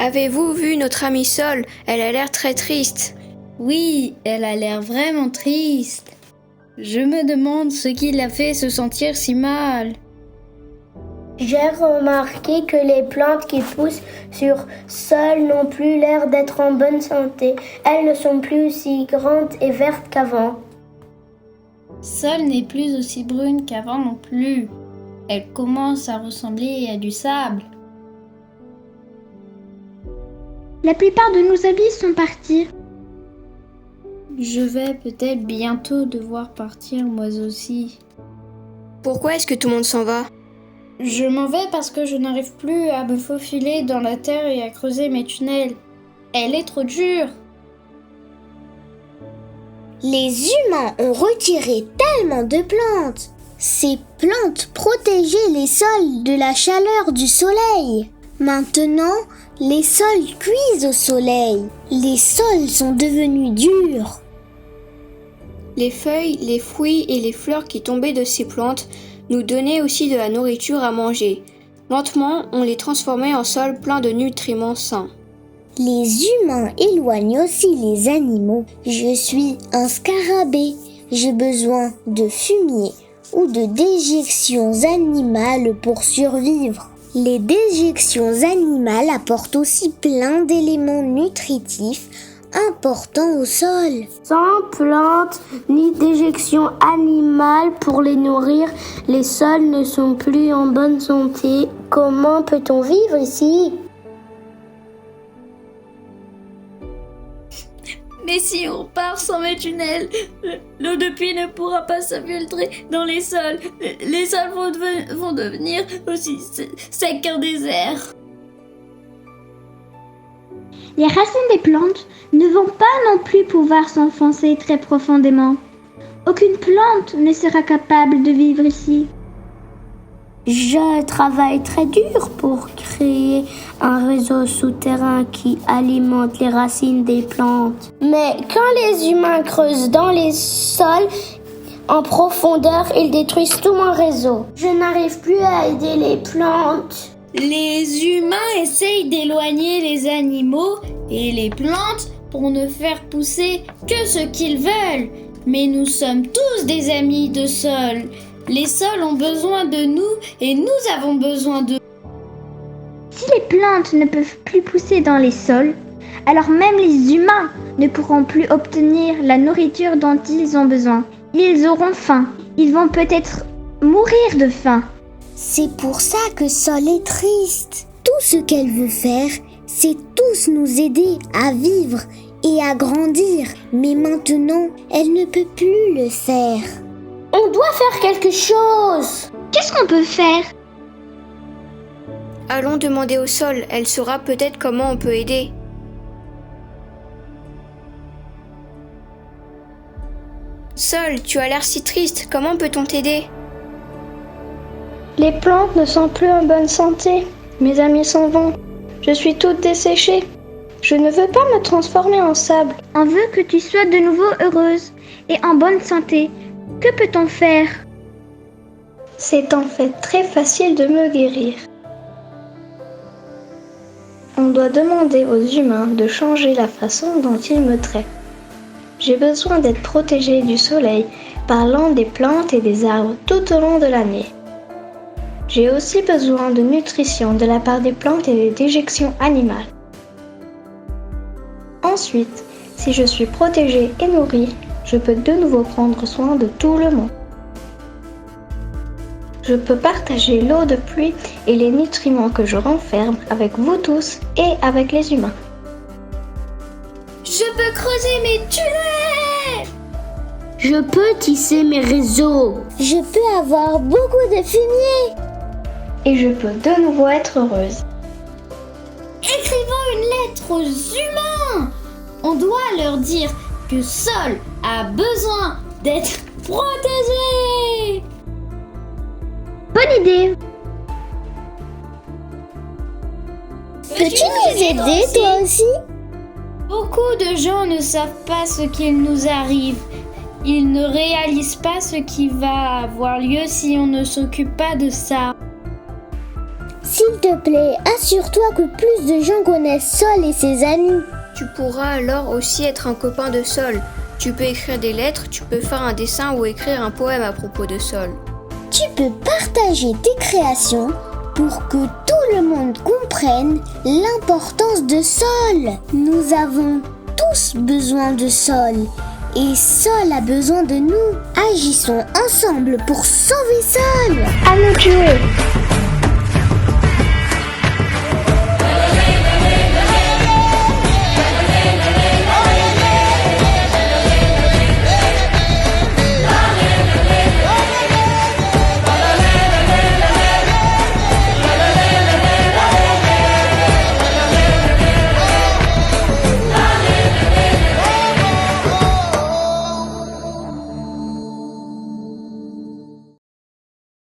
Avez-vous vu notre amie Sol? Elle a l'air très triste. Oui, elle a l'air vraiment triste. Je me demande ce qui l'a fait se sentir si mal. J'ai remarqué que les plantes qui poussent sur Sol n'ont plus l'air d'être en bonne santé. Elles ne sont plus aussi grandes et vertes qu'avant. Sol n'est plus aussi brune qu'avant non plus. Elle commence à ressembler à du sable. La plupart de nos amis sont partis. Je vais peut-être bientôt devoir partir moi aussi. Pourquoi est-ce que tout le monde s'en va? Je m'en vais parce que je n'arrive plus à me faufiler dans la terre et à creuser mes tunnels. Elle est trop dure. Les humains ont retiré tellement de plantes. Ces plantes protégeaient les sols de la chaleur du soleil. Maintenant, les sols cuisent au soleil. Les sols sont devenus durs. Les feuilles, les fruits et les fleurs qui tombaient de ces plantes nous donnaient aussi de la nourriture à manger. Lentement, on les transformait en sol plein de nutriments sains. Les humains éloignent aussi les animaux. Je suis un scarabée. J'ai besoin de fumier ou de déjections animales pour survivre. Les déjections animales apportent aussi plein d'éléments nutritifs importants au sol. Sans plantes ni déjections animales pour les nourrir, les sols ne sont plus en bonne santé. Comment peut-on vivre ici ? Mais si on part sans mes tunnels, l'eau de pluie ne pourra pas s'infiltrer dans les sols. Les sols vont devenir aussi secs qu'un désert. Les racines des plantes ne vont pas non plus pouvoir s'enfoncer très profondément. Aucune plante ne sera capable de vivre ici. Je travaille très dur pour créer un réseau souterrain qui alimente les racines des plantes. Mais quand les humains creusent dans les sols en profondeur, ils détruisent tout mon réseau. Je n'arrive plus à aider les plantes. Les humains essayent d'éloigner les animaux et les plantes pour ne faire pousser que ce qu'ils veulent. Mais nous sommes tous des amis de sol. Les sols ont besoin de nous et nous avons besoin d'eux. Si les plantes ne peuvent plus pousser dans les sols, alors même les humains ne pourront plus obtenir la nourriture dont ils ont besoin. Ils auront faim. Ils vont peut-être mourir de faim. C'est pour ça que Sol est triste. Tout ce qu'elle veut faire, c'est tous nous aider à vivre et à grandir. Mais maintenant, elle ne peut plus le faire. On doit faire quelque chose. Qu'est-ce qu'on peut faire ? Allons demander au sol, elle saura peut-être comment on peut aider. Sol, tu as l'air si triste, comment peut-on t'aider ? Les plantes ne sont plus en bonne santé. Mes amis s'en vont. Je suis toute desséchée. Je ne veux pas me transformer en sable. On veut que tu sois de nouveau heureuse et en bonne santé. Que peut-on faire ? C'est en fait très facile de me guérir. On doit demander aux humains de changer la façon dont ils me traitent. J'ai besoin d'être protégée du soleil par l'an des plantes et des arbres tout au long de l'année. J'ai aussi besoin de nutrition de la part des plantes et des déjections animales. Ensuite, si je suis protégée et nourrie, je peux de nouveau prendre soin de tout le monde. Je peux partager l'eau de pluie et les nutriments que je renferme avec vous tous et avec les humains. Je peux creuser mes tunnels! Je peux tisser mes réseaux. Je peux avoir beaucoup de fumier. Et je peux de nouveau être heureuse. Écrivons une lettre aux humains! On doit leur dire que Sol a besoin d'être protégé! Bonne idée! Peux-tu nous aider toi aussi? Beaucoup de gens ne savent pas ce qu'il nous arrive. Ils ne réalisent pas ce qui va avoir lieu si on ne s'occupe pas de ça. S'il te plaît, assure-toi que plus de gens connaissent Sol et ses amis. Tu pourras alors aussi être un copain de Sol. Tu peux écrire des lettres, tu peux faire un dessin ou écrire un poème à propos de Sol. Tu peux partager tes créations pour que tout le monde comprenne l'importance de Sol. Nous avons tous besoin de Sol et Sol a besoin de nous. Agissons ensemble pour sauver Sol. À nous de jouer.